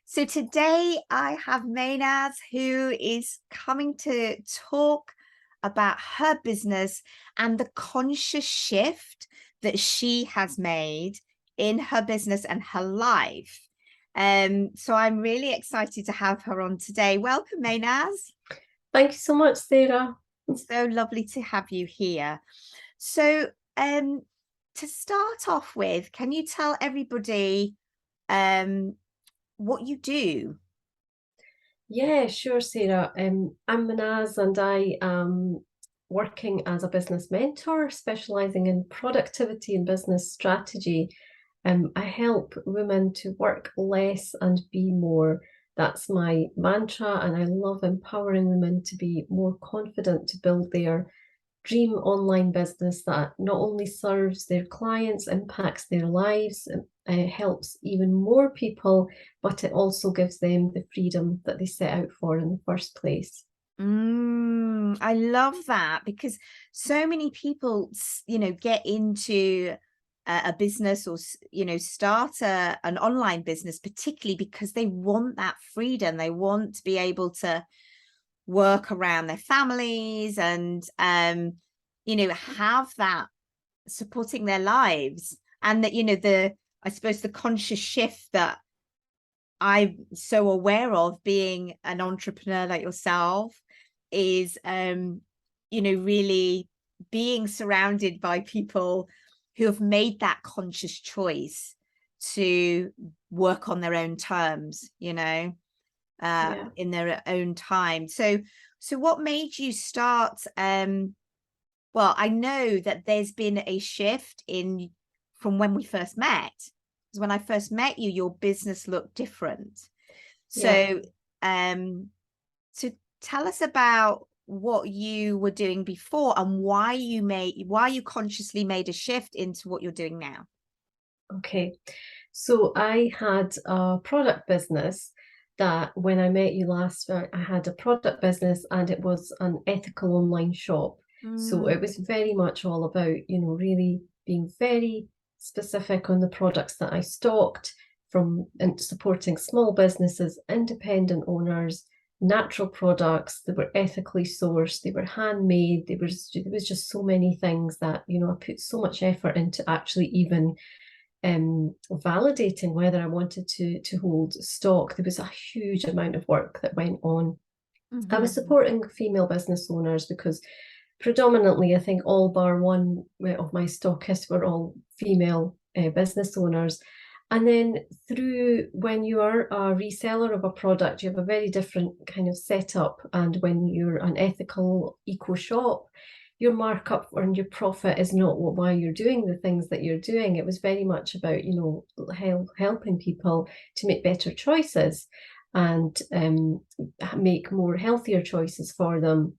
So today I have Maynaz who is coming to talk about her business and the conscious shift that she has made in her business and her life. So I'm really excited to have her on today. Welcome, Maynaz. Thank you so much, Sarah. So lovely to have you here. So um, to start off with, can you tell everybody um, what you do? Yeah, sure, Sarah. I'm Mahnaz and I am working as a business mentor, specialising in productivity and business strategy. I help women to work less and be more. That's my mantra, and I love empowering women to be more confident to build their dream online business that not only serves their clients, impacts their lives, helps even more people, but it also gives them the freedom that they set out for in the first place. I love that because so many people, get into a business or, start an online business, particularly because they want that freedom. They want to be able to work around their families and, have that supporting their lives. And that, I suppose the conscious shift that I'm so aware of being an entrepreneur like yourself is really being surrounded by people who have made that conscious choice to work on their own terms, Yeah. in their own time. So what made you start well, I know that there's been a shift in from when we first met. Because when I first met you, your business looked different. Yeah. So, um, so tell us about what you were doing before and why you consciously made a shift into what you're doing now. Okay. So I had a product business that when I met you last, I had a product business and it was an ethical online shop. So Mm, it was very much all about, really being very specific on the products that I stocked from and supporting small businesses, independent owners, natural products that were ethically sourced, they were handmade, there was just so many things that, I put so much effort into actually even validating whether I wanted to hold stock. There was a huge amount of work that went on. I was mhm. supporting female business owners because predominantly, I think all bar one of my stockists were all female business owners. And then through when you are a reseller of a product, you have a very different kind of setup. And when you're an ethical eco shop, your markup and your profit is not why you're doing the things that you're doing. It was very much about, helping people to make better choices and make more healthier choices for them.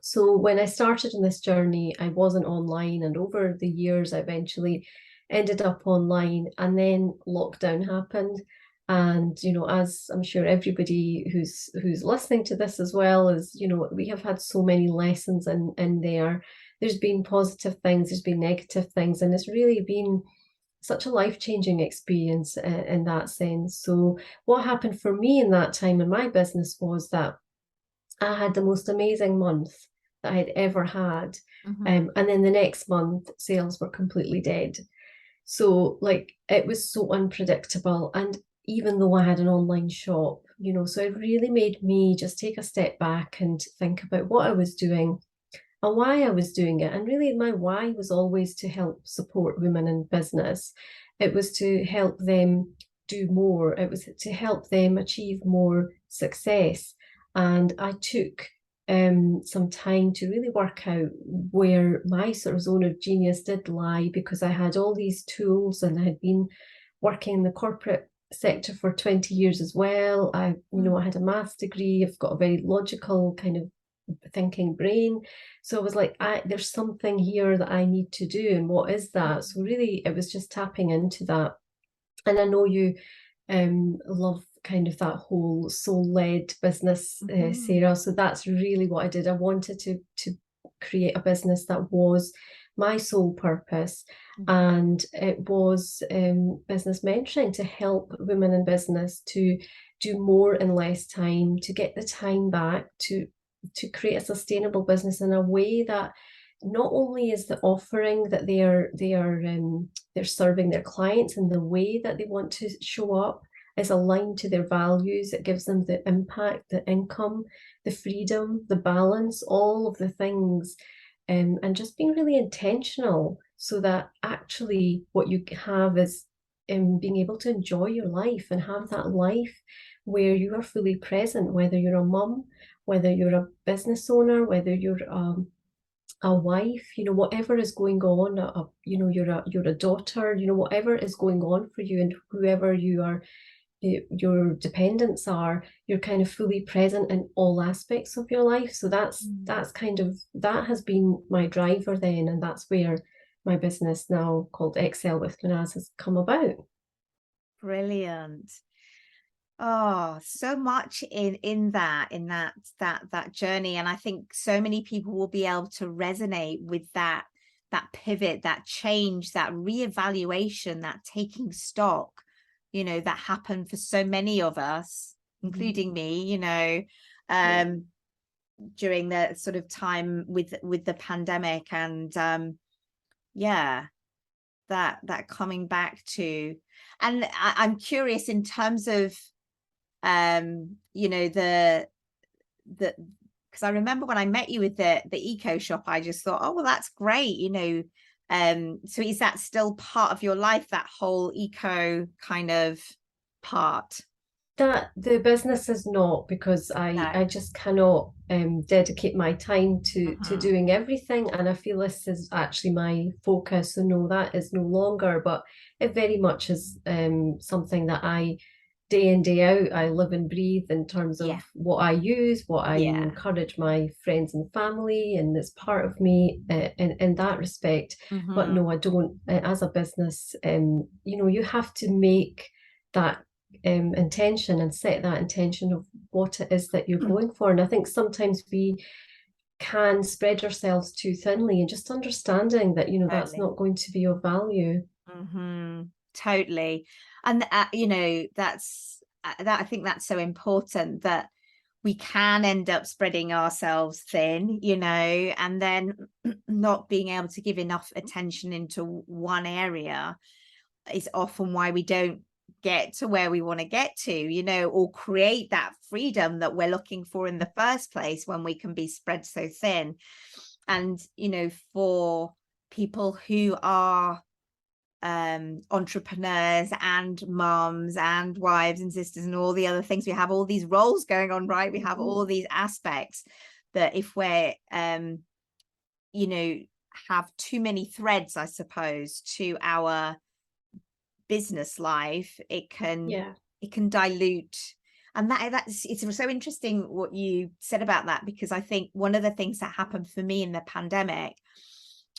So when I started in this journey, I wasn't online, and over the years, I eventually ended up online. And then lockdown happened, and as I'm sure everybody who's listening to this as well is, we have had so many lessons in there. There's been positive things, there's been negative things, and it's really been such a life-changing experience in that sense. So what happened for me in that time in my business was that I had the most amazing month that I had ever had. Mhm. And then the next month, sales were completely dead. So, like, it was so unpredictable. And even though I had an online shop, so it really made me just take a step back and think about what I was doing and why I was doing it. And really, my why was always to help support women in business. It was to help them do more, it was to help them achieve more success. And I took some time to really work out where my sort of zone of genius did lie, because I had all these tools and I had been working in the corporate sector for 20 years as well. I had a maths degree. I've got a very logical kind of thinking brain. So I was like, there's something here that I need to do. And what is that? So really, it was just tapping into that. And I know you love kind of that whole soul-led business, Mhm. Sarah. So that's really what I did. I wanted to create a business that was my sole purpose. Mhm. And it was business mentoring to help women in business to do more in less time, to get the time back, to create a sustainable business in a way that not only is the offering that they're serving their clients and the way that they want to show up is aligned to their values. It gives them the impact, the income, the freedom, the balance, all of the things, and just being really intentional so that actually what you have is being able to enjoy your life and have that life where you are fully present, whether you're a mum, whether you're a business owner, whether you're a wife, whatever is going on, you're a daughter, whatever is going on for you and whoever your dependents are, you're kind of fully present in all aspects of your life. So that's kind of, that has been my driver then, and that's where my business now called Excel with Mahnaz has come about. Brilliant. Oh, so much in that journey. And I think so many people will be able to resonate with that pivot, that change, that reevaluation, that taking stock, that happened for so many of us, including me, Yeah. during the sort of time with the pandemic. And yeah, that coming back to, and I'm curious in terms of the because I remember when I met you with the eco shop, I just thought, oh well, that's great, so is that still part of your life, that whole eco kind of part? That the business is not, because No. I just cannot dedicate my time to Mhm. doing everything, and I feel this is actually my focus. So no, that is no longer, but it very much is something that I day in day out I live and breathe in terms Yeah. of what I use, what I Yeah. encourage my friends and family, and it's part of me in that respect. But Mhm. no, I don't. As a business, you have to make that intention and set that intention of what it is that you're going for. And I think sometimes we can spread ourselves too thinly, and just understanding that that's Totally. not going to be of value. Totally. And that's that I think that's so important, that we can end up spreading ourselves thin, and then not being able to give enough attention into one area is often why we don't get to where we want to get to, or create that freedom that we're looking for in the first place, when we can be spread so thin. And for people who are entrepreneurs and moms and wives and sisters and all the other things, we have all these roles going on, right? We have all these aspects that if we're you know have too many threads, I suppose, to our business life, Yeah. it can dilute. And that's it's so interesting what you said about that, because I think one of the things that happened for me in the pandemic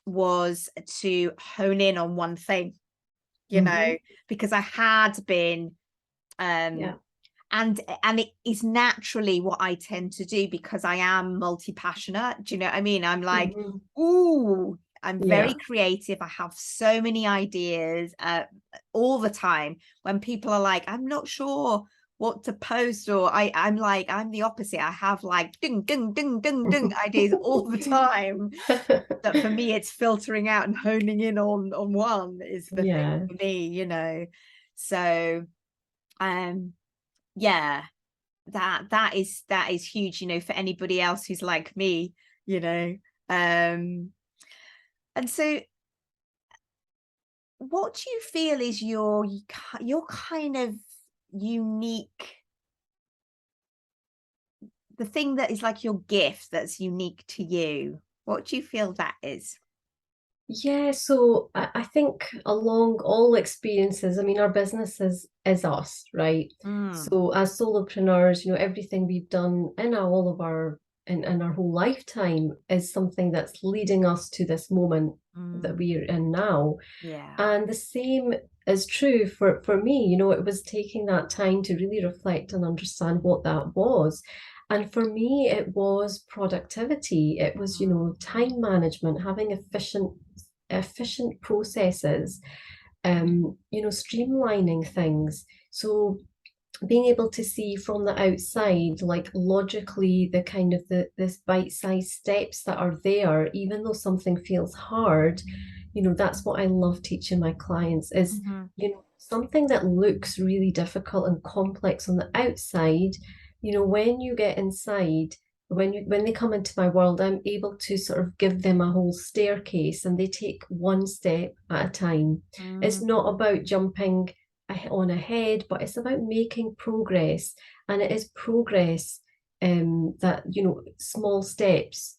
was to hone in on one thing, Hmm. because I had been Yeah. um and it is naturally what I tend to do, because I am multi-passionate. Do you know what I mean? I'm like, Hmm. ooh, I'm very Yeah. creative. I have so many ideas all the time. When people are like, I'm not sure what to post, or I'm like, I'm the opposite. I have like ding, ding, ding, ding, ding ideas all the time. That for me, it's filtering out and honing in on one is the thing Yeah. for me, So um yeah, that is huge, for anybody else who's like me, you know um and so what do you feel is your kind of unique, the thing that is like your gift that's unique to you? What do you feel that is? Yeah, so I think along all experiences, I mean, our business is us, right? Mm, So as solopreneurs, everything we've done in all of in our whole lifetime is something that's leading us to this moment that mm, we're in now. yeah. And the same is true for me. It was taking that time to really reflect and understand what that was. And for me, it was productivity. It was, Mm, time management, having efficient efficient processes, streamlining things. So being able to see from the outside, like logically, the kind of this bite-sized steps that are there, even though something feels hard, that's what I love teaching my clients is, Mm-hmm. Something that looks really difficult and complex on the outside, when you get inside, when they come into my world, I'm able to sort of give them a whole staircase and they take one step at a time. It's not Mm-hmm. about jumping on ahead, but it's about making progress. And it is progress, that, small steps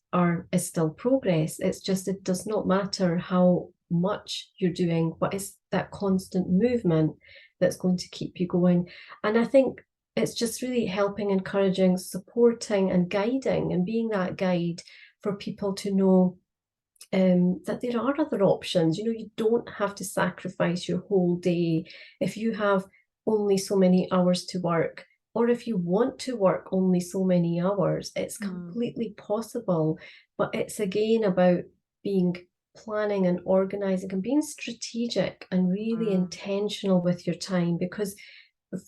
is still progress. It's just, it does not matter how much you're doing, but it's that constant movement that's going to keep you going. And I think it's just really helping, encouraging, supporting, and guiding, and being that guide for people to know that there are other options. You don't have to sacrifice your whole day if you have only so many hours to work, or if you want to work only so many hours. It's completely possible, but it's again about being planning and organizing and being strategic and really intentional with your time, because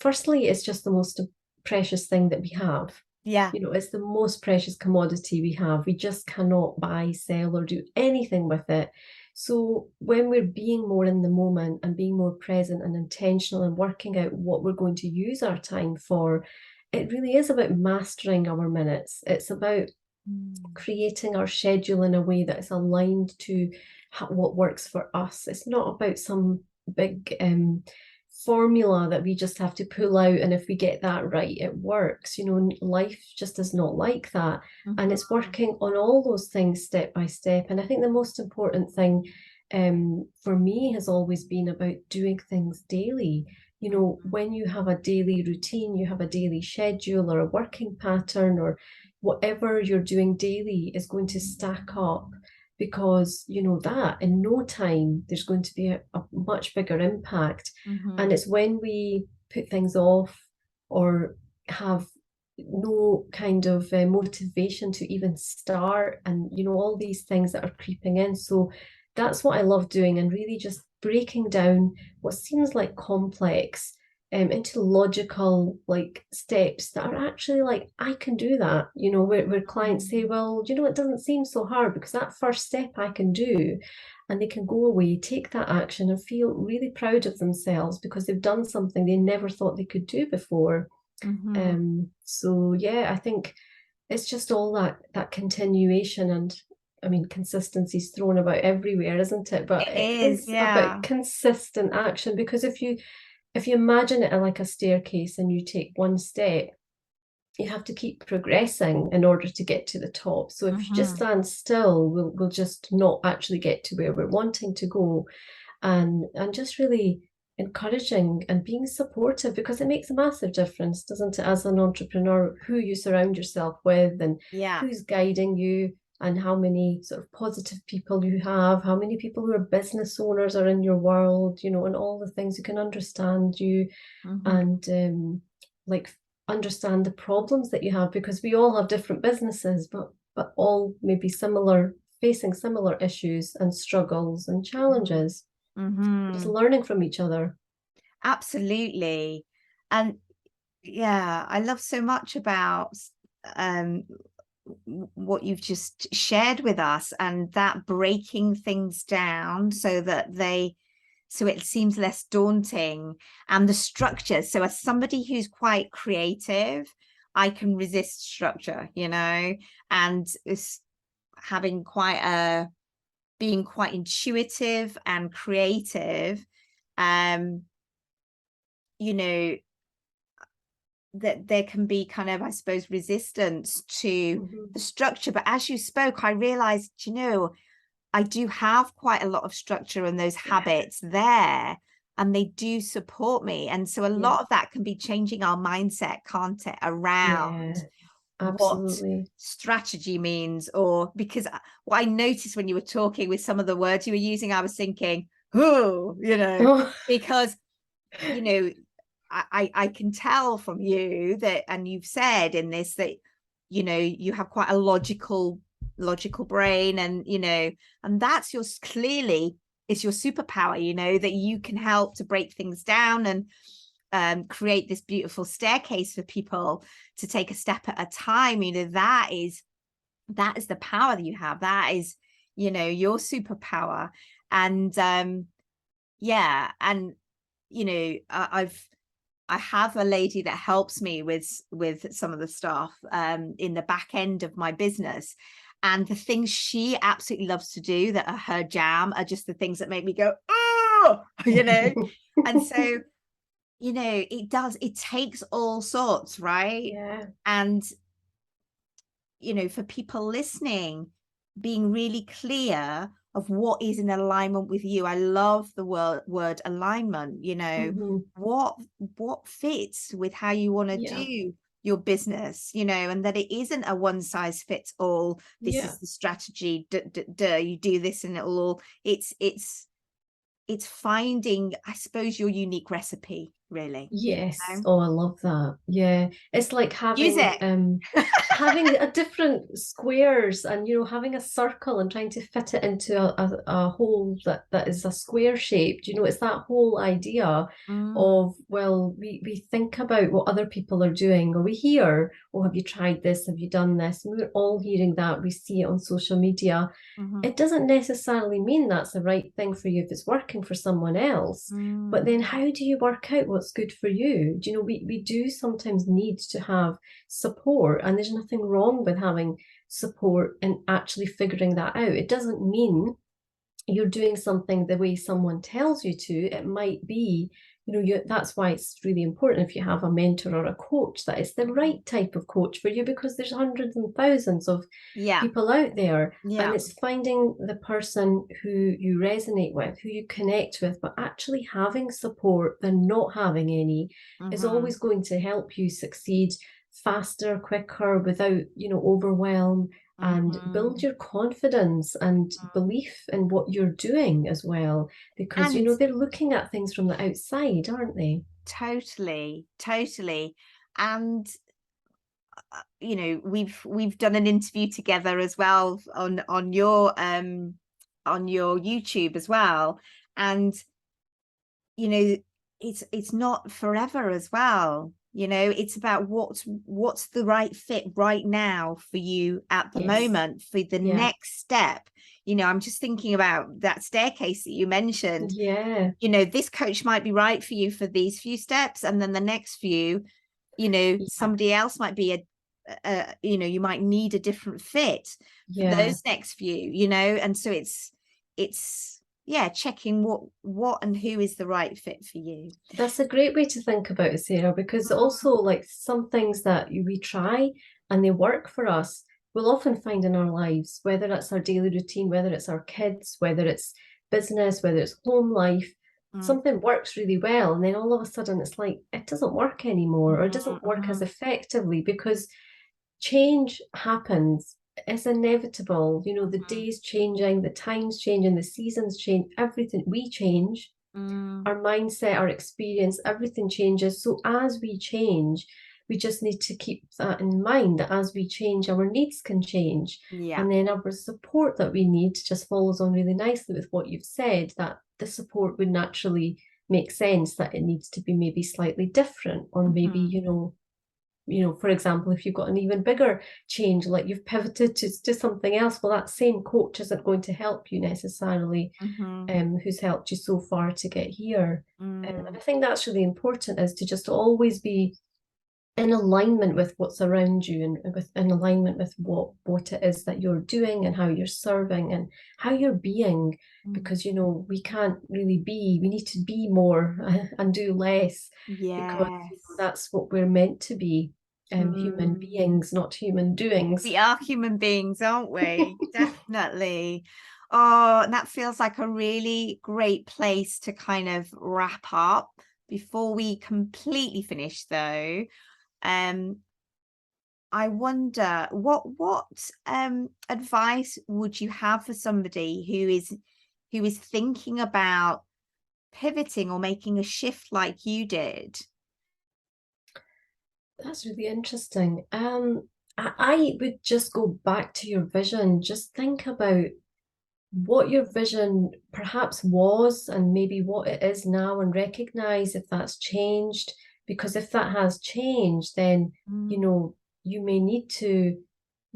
firstly, it's just the most precious thing that we have. Yeah. It's the most precious commodity we have. We just cannot buy, sell, or do anything with it. So when we're being more in the moment and being more present and intentional and working out what we're going to use our time for, it really is about mastering our minutes. It's about creating our schedule in a way that is aligned to what works for us. It's not about some big formula that we just have to pull out, and if we get that right, it works. Life just is not like that. And it's working on all those things step by step. And I think the most important thing for me has always been about doing things daily. When you have a daily routine, you have a daily schedule or a working pattern, or whatever you're doing daily is going to stack up, because that in no time there's going to be a much bigger impact. And it's when we put things off or have no kind of motivation to even start, and all these things that are creeping in. So that's what I love doing, and really just breaking down what seems like complex into logical like steps that are actually like, I can do that. Where clients say, well, it doesn't seem so hard because that first step I can do. And they can go away, take that action, and feel really proud of themselves because they've done something they never thought they could do before. So yeah, I think it's just all that continuation. And I mean, consistency is thrown about everywhere, isn't it? But It it is, is yeah. about consistent action, because if you imagine it like a staircase and you take one step, you have to keep progressing in order to get to the top. So if you just stand still, we'll just not actually get to where we're wanting to go. And just really encouraging and being supportive, because it makes a massive difference, doesn't it, as an entrepreneur, who you surround yourself with and Yeah. who's guiding you, and how many sort of positive people you have, how many people who are business owners are in your world, and all the things who can understand you and like understand the problems that you have, because we all have different businesses, but all maybe similar, facing similar issues and struggles and challenges. Just learning from each other. Absolutely. And yeah, I love so much about um what you've just shared with us, and that breaking things down so it seems less daunting, and the structure. So as somebody who's quite creative, I can resist structure, and it's having being quite intuitive and creative, um you know that there can be kind of, I suppose, resistance to the structure. But as you spoke, I realized, I do have quite a lot of structure and those habits there, and they do support me. And so a lot of that can be changing our mindset, can't it, around what Absolutely. strategy means. Or because what I noticed when you were talking with some of the words you were using, I was thinking, oh, because, I can tell from you that, and you've said in this that, you have quite a logical logical brain, and and that's clearly is your superpower, that you can help to break things down and create this beautiful staircase for people to take a step at a time. That is the power that you have. That is your superpower. And yeah, and I have a lady that helps me with some of the stuff in the back end of my business, and the things she absolutely loves to do that are her jam are just the things that make me go, oh, and so it takes all sorts, right? Yeah. And for people listening, being really clear of what is in alignment with you. I love the word alignment. What fits with how you want to Yeah. do your business, and that it isn't a one size fits all. This Yeah. is the strategy. You do this and it'll all. It's finding, I suppose, your unique recipe, really. Yes. Oh, I love that. Yeah. It's like Use having it. having a different squares, and having a circle and trying to fit it into a hole that is a square shaped. It's that whole idea Mm, of, well, we think about what other people are doing, or we hear, oh, have you tried this? Have you done this? And we're all hearing that. We see it on social media. mhm, It doesn't necessarily mean that's the right thing for you if it's working for someone else. But then mm, how do you work out what's good for you? We do sometimes need to have support, and there's nothing wrong with having support and actually figuring that out. It doesn't mean you're doing something the way someone tells you to. It might be, that's why it's really important if you have a mentor or a coach, that it's the mhm. right type of coach for you, because there's hundreds and thousands of Yeah, people out there. And yeah. it's finding the person who you resonate with, who you connect with, but actually having support than not having any is Mhm, always going to help you succeed faster, quicker, without, overwhelm, and build mhm. your confidence and belief in what you're doing as well, because And they're looking at things from the outside, aren't they? totally, totally. And we've done an interview together as well on your YouTube as well. And it's not forever as well. It's about what's the right fit right now for you at the Yes. moment for the Yeah. next step. I'm just thinking about that staircase that you mentioned. Yeah. This coach might be right for you for these few steps, and then the next few, Yeah. somebody else might be you might need a different fit for Yeah. those next few, and so it's yeah, checking what and who is the right fit for you. That's a great way to think about it, Sarah, because also, like, some things that we try and they work for us, we'll often find in our lives, whether that's our daily routine, whether it's our kids, whether it's business, whether it's home life, Mm, something works really well. And then all of a sudden it's like it doesn't work anymore, or it mhm, doesn't work as mhm, effectively, because change happens. It's inevitable. The mhm, days changing, the times changing, the seasons change, everything. We change, mm. our mindset, our experience, everything changes. So as we change, we just need to keep that in mind, that as we change, our needs can change. Yeah. And then our support that we need just follows on really nicely with what you've said, that the support would naturally make sense, that it needs to be maybe slightly different, or maybe, Mhm, for example, if you've got an even bigger change, like you've pivoted to something else, well, that same coach isn't going to help you necessarily, mhm, who's helped you so far to get here. And mm. I think that's really important, is to just always be in alignment with what's around you, and in alignment with what it is that you're doing, and how you're serving, and how you're being. Mm. Because we can't really be, we need to be more and do less, because Yes. that's what we're meant to be, human Mm. beings, not human doings. We are human beings, aren't we? Definitely. Oh, and that feels like a really great place to kind of wrap up. Before we completely finish, though, um, I wonder what advice would you have for somebody who is thinking about pivoting or making a shift like you did? That's really interesting. I would just go back to your vision. Just think about what your vision perhaps was and maybe what it is now, and recognize if that's changed. Because if that has changed, then, you Mm. know, you may need to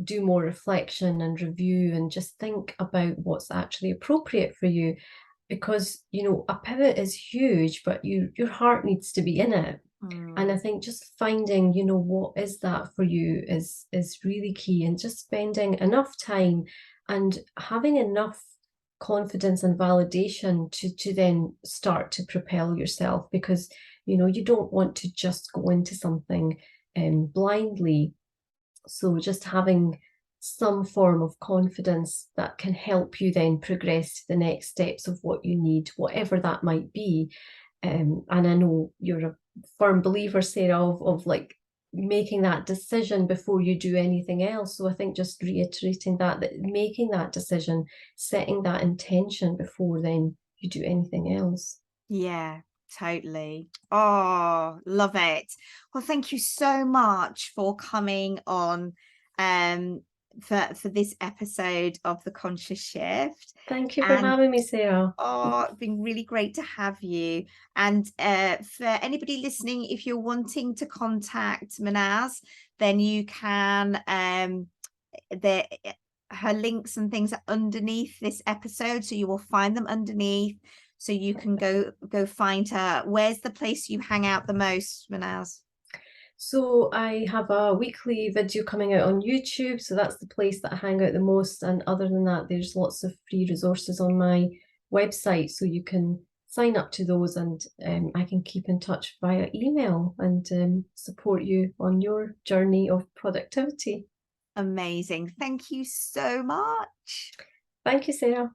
do more reflection and review and just think about what's actually appropriate for you. Because, you know, a pivot is huge, but your heart needs to be in it. And I Mm. think just finding, you know, what is that for you is really key, and just spending enough time and having enough confidence and validation to then start to propel yourself. Because, you know, you don't want to just go into something blindly. So just having some form of confidence that can help you then progress to the next steps of what you need, whatever that might be. And I know you're a firm believer, Sarah, of like making that decision before you do anything else. So I think just reiterating that making that decision, setting that intention before then you do anything else. Yeah, totally. Oh, love it. Well, thank you so much for coming on for this episode of The Conscious Shift. Thank you for And having me, Sarah. oh, it's been really great to have you. And for anybody listening, if you're wanting to contact Mahnaz, then you can the her links and things are underneath this episode, so you will find them underneath, so you can go find her. Where's the place you hang out the most, Mahnaz? So I have a weekly video coming out on YouTube, so that's the place that I hang out the most. And other than that, there's lots of free resources on my website, so you can sign up to those, and I can keep in touch via email and support you on your journey of productivity. Amazing. Thank you so much. Thank you, Sarah.